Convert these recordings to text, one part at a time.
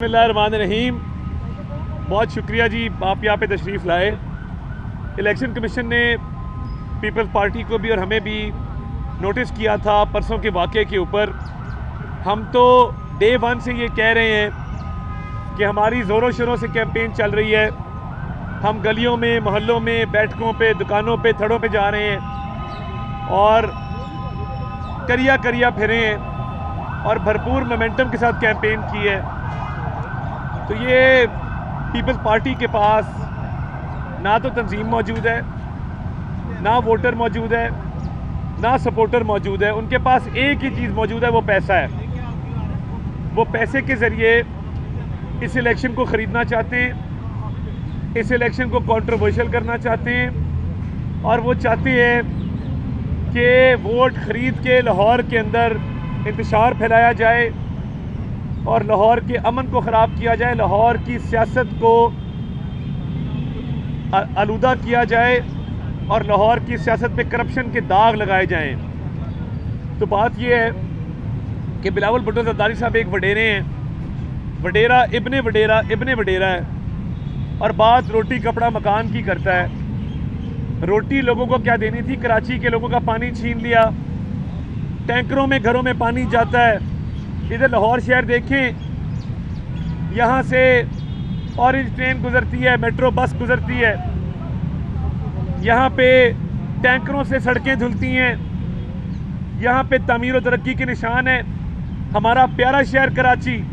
बिस्मिल्लाहिर्रहमानिर्रहीम। बहुत शुक्रिया जी, आप यहाँ पे तशरीफ़ लाए। इलेक्शन कमीशन ने पीपल्स पार्टी को भी और हमें भी नोटिस किया था परसों के वाक़े के ऊपर। हम तो डे वन से ये कह रहे हैं कि हमारी ज़ोरों शोरों से कैंपेन चल रही है। हम गलियों में, मोहल्लों में, बैठकों पे, दुकानों पे, थड़ों पे जा रहे हैं और करिया करिया फिरे हैं और भरपूर मोमेंटम के साथ कैंपेन की है। तो ये पीपल्स पार्टी के पास ना तो तंजीम मौजूद है, ना वोटर मौजूद है, ना सपोर्टर मौजूद है। उनके पास एक ही चीज़ मौजूद है, वो पैसा है। वो पैसे के ज़रिए इस इलेक्शन को ख़रीदना चाहते हैं, इस इलेक्शन को कंट्रोवर्शियल करना चाहते हैं और वो चाहते हैं कि वोट ख़रीद के लाहौर के अंदर इंतशार फैलाया जाए और लाहौर के अमन को ख़राब किया जाए, लाहौर की सियासत को आलूदा किया जाए और लाहौर की सियासत पे करप्शन के दाग लगाए जाएं। तो बात यह है कि बिलावल भुट्टो ज़रदारी साहब एक वडेरे हैं, वडेरा इब्ने वडेरा है और बात रोटी कपड़ा मकान की करता है। रोटी लोगों को क्या देनी थी, कराची के लोगों का पानी छीन लिया, टैंकरों में घरों में पानी जाता है। इधर लाहौर शहर देखें, यहाँ से ऑरेंज ट्रेन गुजरती है, मेट्रो बस गुजरती है, यहाँ पे टैंकरों से सड़कें धुलती हैं, यहाँ पे तामीर और तरक्की के निशान है। हमारा प्यारा शहर कराची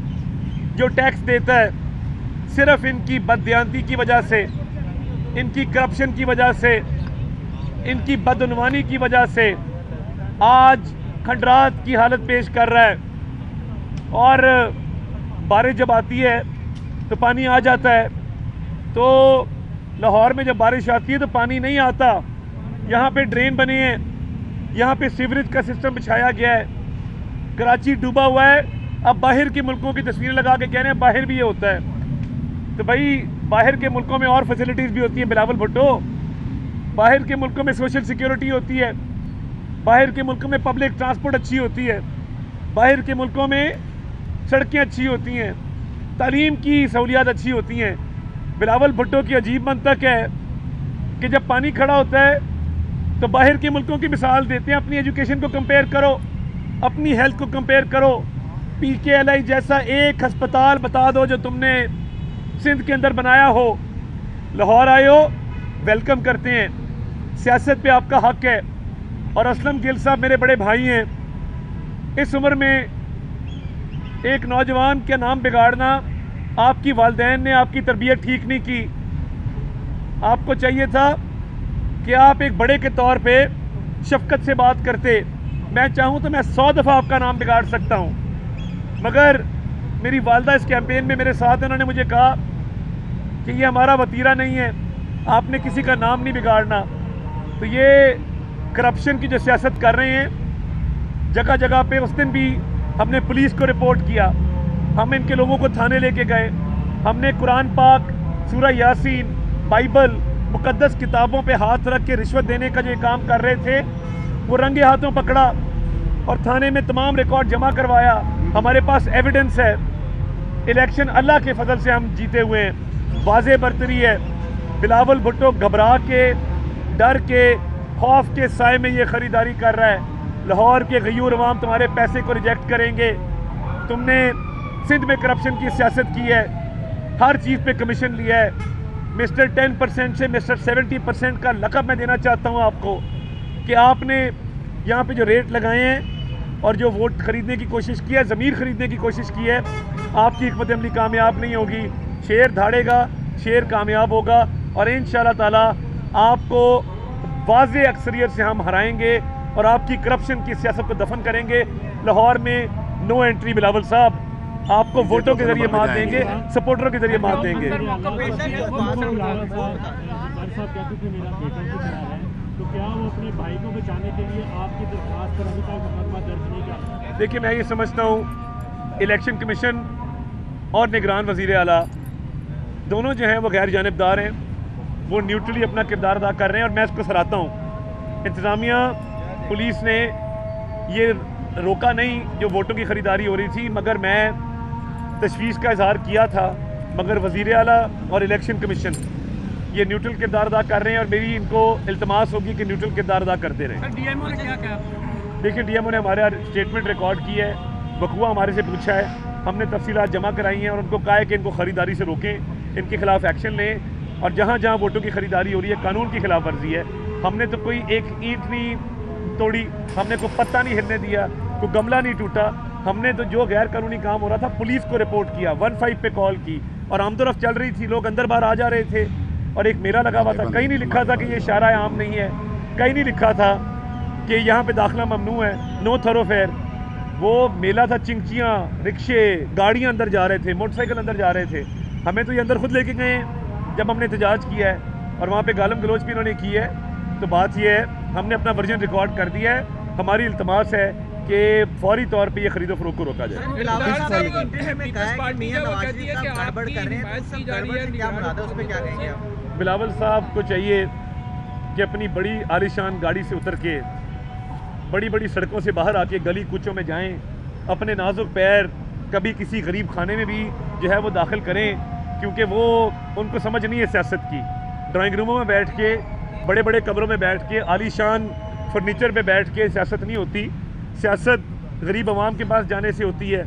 जो टैक्स देता है, सिर्फ इनकी बददियानती की वजह से, इनकी करप्शन की वजह से, इनकी बदउनवानी की वजह से आज खंडरात की हालत पेश कर रहा है। और बारिश जब आती है तो पानी आ जाता है, तो लाहौर में जब बारिश आती है तो पानी नहीं आता। यहाँ पे ड्रेन बने हैं, यहाँ पे सीवरेज का सिस्टम बिछाया गया है, कराची डूबा हुआ है। अब बाहर के मुल्कों की तस्वीरें लगा के कह रहे हैं बाहर भी ये होता है। तो भाई बाहर के मुल्कों में और फैसिलिटीज़ भी होती है बिलावल भुट्टो। बाहर के मुल्कों में सोशल सिक्योरिटी होती है, बाहर के मुल्कों में पब्लिक ट्रांसपोर्ट अच्छी होती है, बाहर के मुल्कों में सड़कें अच्छी होती हैं, तालीम की सहूलियात अच्छी होती हैं। बिलावल भुट्टो की अजीब मंतक है कि जब पानी खड़ा होता है तो बाहर के मुल्कों की मिसाल देते हैं। अपनी एजुकेशन को कंपेयर करो, अपनी हेल्थ को कंपेयर करो। PKLI जैसा एक अस्पताल बता दो जो तुमने सिंध के अंदर बनाया हो। लाहौर आए हो, वेलकम करते हैं, सियासत पे आपका हक है। और असलम गिल साहब मेरे बड़े भाई हैं। इस उम्र में एक नौजवान का नाम बिगाड़ना, आपकी वालिदैन ने आपकी तरबियत ठीक नहीं की। आपको चाहिए था कि आप एक बड़े के तौर पे शफकत से बात करते। मैं चाहूँ तो मैं 100 दफ़ा आपका नाम बिगाड़ सकता हूँ, मगर मेरी वालदा इस कैंपेन में मेरे साथ, उन्होंने मुझे कहा कि ये हमारा वतीरा नहीं है, आपने किसी का नाम नहीं बिगाड़ना। तो ये करप्शन की जो सियासत कर रहे हैं जगह जगह पे, उस दिन भी हमने पुलिस को रिपोर्ट किया, हम इनके लोगों को थाने लेके गए, हमने कुरान पाक, सूरह यासीन, बाइबल, मुकद्दस किताबों पे हाथ रख के रिश्वत देने का जो काम कर रहे थे वो रंगे हाथों पकड़ा और थाने में तमाम रिकॉर्ड जमा करवाया। हमारे पास एविडेंस है। इलेक्शन अल्लाह के फजल से हम जीते हुए हैं, वाज़े बरतरी है। बिलावल भुट्टो घबरा के, डर के, खौफ के साए में ये ख़रीदारी कर रहा है। लाहौर के गयूर अवाम तुम्हारे पैसे को रिजेक्ट करेंगे। तुमने सिंध में करप्शन की सियासत की है, हर चीज़ पे कमीशन लिया है। मिस्टर 10% से मिस्टर 70% का लक़ब मैं देना चाहता हूँ आपको कि आपने यहाँ पे जो रेट लगाए हैं और जो वोट ख़रीदने की कोशिश की है, ज़मीर ख़रीदने की कोशिश की है, आपकी हिकमत अमली कामयाब नहीं होगी। शेर धाड़ेगा, शेर कामयाब होगा और इंशाअल्लाह ताला आपको वाज़े अक्सरियत से हम हराएंगे और आपकी करप्शन की सियासत को दफन करेंगे। लाहौर में नो एंट्री बिलावल साहब, आपको वोटों के जरिए मात देंगे, सपोर्टरों के जरिए मात देंगे। तो क्या वो अपने भाई को बचाने के लिए आपकी दरख्वास्त पर अभी तक मुकदमा दर्ज नहीं किया? देखिए, मैं ये समझता हूँ इलेक्शन कमीशन और निगरान वज़ीर आला दोनों जो हैं वो गैर जानिबदार हैं, वो न्यूट्रली अपना किरदार अदा कर रहे हैं और मैं इसको सराहता हूँ। इंतज़ामिया, पुलिस ने ये रोका नहीं जो वोटों की ख़रीदारी हो रही थी, मगर मैं तशवीश का इजहार किया था, मगर वज़ीर आला और इलेक्शन कमीशन ये न्यूट्रल किरदार अदा कर रहे हैं और मेरी इनको इल्तमास होगी कि न्यूट्रल किरदार अदा करते रहें। डीएमओ ने क्या कहा? देखिए, डीएमओ ने हमारे स्टेटमेंट रिकॉर्ड की है, बखुआ हमारे से पूछा है, हमने तफसीलात जमा कराई हैं और उनको कहा है कि इनको ख़रीदारी से रोकें, इनके खिलाफ एक्शन लें और जहाँ जहाँ वोटों की ख़रीदारी हो रही है कानून की खिलाफ वर्जी है। हमने तो कोई एक ईंट नहीं तोड़ी, हमने कोई पत्ता नहीं हिलने दिया, कोई गमला नहीं टूटा। हमने तो जो गैर कानूनी काम हो रहा था पुलिस को रिपोर्ट किया, 15 पे कॉल की और आमदोरफ्त चल रही थी, लोग अंदर बाहर आ जा रहे थे और एक मेला लगा हुआ था। कहीं नहीं लिखा था कि ये शारा आम नहीं है, कहीं नहीं लिखा था कि यहाँ पे दाखिला ममनू है, नो थरोफेयर। वो मेला था, चिंचियाँ, रिक्शे, गाड़ियाँ अंदर जा रहे थे, मोटरसाइकिल अंदर जा रहे थे। हमें तो ये अंदर खुद लेके गए हैं जब हमने एहतजाज किया है और वहाँ पे गालम गलोच भी इन्होंने की है। तो बात ये है, हमने अपना वर्जन रिकॉर्ड कर दिया है। हमारी इल्तमास है कि फौरी तौर पे ये खरीदो फरोख्त को रोका जाए। बिलावल साहब को चाहिए कि अपनी बड़ी आलीशान गाड़ी से उतर के बड़ी बड़ी सड़कों से बाहर आके गली कूचों में जाएं, अपने नाजुक पैर कभी किसी गरीब खाने में भी जो है वो दाखिल करें, क्योंकि वो उनको समझ नहीं है सियासत की। ड्राइंग रूमों में बैठ के, बड़े बड़े कमरों में बैठ के, आलीशान फर्नीचर पे बैठ के सियासत नहीं होती, सियासत गरीब आवाम के पास जाने से होती है।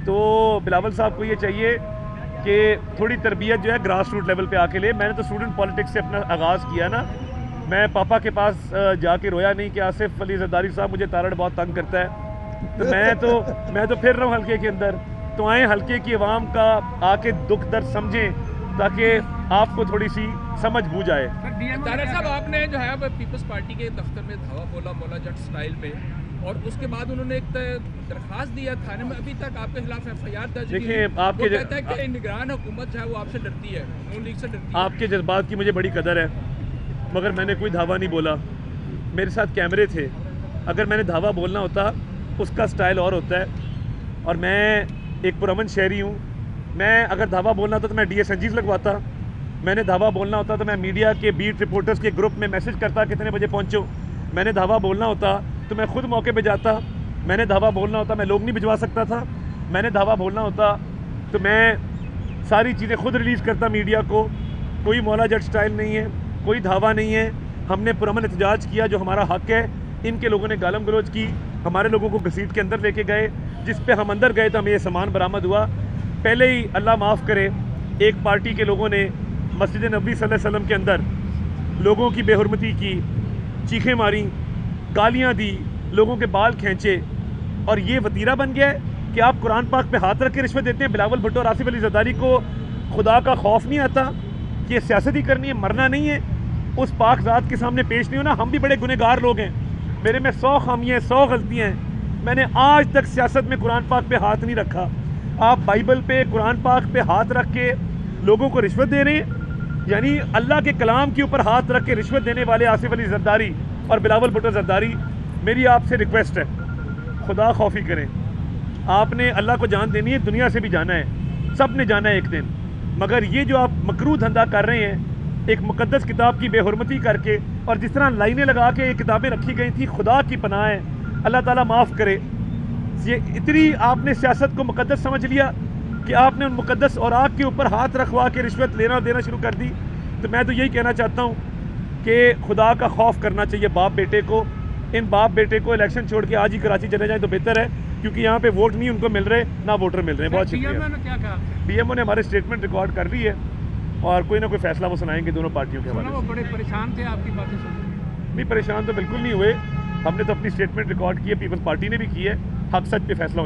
तो बिलावल साहब को ये चाहिए कि थोड़ी तरबियत जो है ग्रास रूट लेवल पे आके ले। मैंने तो स्टूडेंट पॉलिटिक्स से अपना आगाज़ किया ना, मैं पापा के पास जाके रोया नहीं कि आसिफ अली जरदारी साहब मुझे तारड़ बहुत तंग करता है। तो मैं तो फिर रहा हूँ हल्के के अंदर। तो आए हल्के की आवाम का आके दुख दर्द समझें ताकि आपको थोड़ी सी समझ बूझ आए। तारड़ साहब, आपने जो है पीपल्स पार्टी के दफ्तर में धावा बोला मौला जट स्टाइल में, और उसके बाद उन्होंने एक दरखास्त दिया थाने में, अभी तक आपके खिलाफ एफआईआर दर्ज नहीं है। आपके कहता है कि निगरान हुकूमत जो है वो आपसे डरती है, नून लीग से डरती है। आपके जज्बात की मुझे बड़ी कदर है, मगर मैंने कोई धावा नहीं बोला। मेरे साथ कैमरे थे, अगर मैंने धावा बोलना होता उसका स्टाइल और होता है। और मैं एक पुरअमन शहरी हूँ, मैं अगर धावा बोलना होता तो मैं DSNGs लगवाता, मैंने धावा बोलना होता तो मैं मीडिया के बीट रिपोर्टर्स के ग्रुप में मैसेज करता कितने बजे पहुँचो, मैंने धावा बोलना होता तो मैं खुद मौके पे जाता, मैंने धावा बोलना होता मैं लोग नहीं भिजवा सकता था, मैंने धावा बोलना होता तो मैं सारी चीज़ें खुद रिलीज़ करता मीडिया को। कोई मौला जट स्टाइल नहीं है, कोई धावा नहीं है। हमने पुरअमन एहतजाज किया, जो हमारा हक़ है। इनके लोगों ने गालम गलोच की, हमारे लोगों को घसीट के अंदर लेके गए, जिस पे हम अंदर गए तो हमें ये सामान बरामद हुआ। पहले ही अल्लाह माफ़ करे, एक पार्टी के लोगों ने मस्जिद नबी सल्लल्लाहु अलैहि वसल्लम के अंदर लोगों की बेहुरमती की, चीखें मारी, गालियाँ दी, लोगों के बाल खींचे, और ये वतीरा बन गया है कि आप कुरान पाक पे हाथ रख के रिश्वत देते हैं। बिलावल भुट्टो और आसिफ अली जरदारी को खुदा का खौफ नहीं आता कि ये सियासत ही करनी है, मरना नहीं है, उस पाक ज़ात के सामने पेश नहीं होना। हम भी बड़े गुनहगार लोग हैं, मेरे में 100 खामियाँ, 100 गलतियाँ हैं। मैंने आज तक सियासत में कुरान पाक पे हाथ नहीं रखा। आप बाइबल पे, कुरान पाक पे हाथ रख के लोगों को रिश्वत दे रहे हैं, यानी अल्लाह के कलाम के ऊपर हाथ रख के रिश्वत देने वाले आसिफ अली जरदारी और बिलावल भुट्टो जरदारी, मेरी आपसे रिक्वेस्ट है, खुदा खौफी करें। आपने अल्लाह को जान देनी है, दुनिया से भी जाना है, सब ने जाना है एक दिन। मगर ये जो आप मकरूह धंधा कर रहे हैं, एक मुकद्दस किताब की बेहुरमती करके, और जिस तरह लाइनें लगा के ये किताबें रखी गई थी, खुदा की पनाह है, अल्लाह ताला माफ़ करे। ये इतनी आपने सियासत को मुकद्दस समझ लिया कि आपने उन मुकद्दस औराक के ऊपर हाथ रखवा के रिश्वत लेना देना शुरू कर दी। तो मैं तो यही कहना चाहता हूँ कि खुदा का खौफ करना चाहिए बाप बेटे को। इन बाप बेटे को इलेक्शन छोड़ के आज ही कराची चले जाए तो बेहतर है, क्योंकि यहाँ पे वोट नहीं उनको मिल रहे, ना वोटर मिल रहे हैं। बहुत शुक्रिया। डीएमओ ने हमारे स्टेटमेंट रिकॉर्ड कर ली है और कोई ना कोई फैसला वो सुनाएंगे दोनों पार्टियों के हवाले से। बड़े परेशान थे आपकी बातें सुन? नहीं, परेशान तो बिल्कुल नहीं हुए, हमने तो अपनी स्टेटमेंट रिकॉर्ड की है, पीपल्स पार्टी ने भी की है। हक सच पे फैसला हो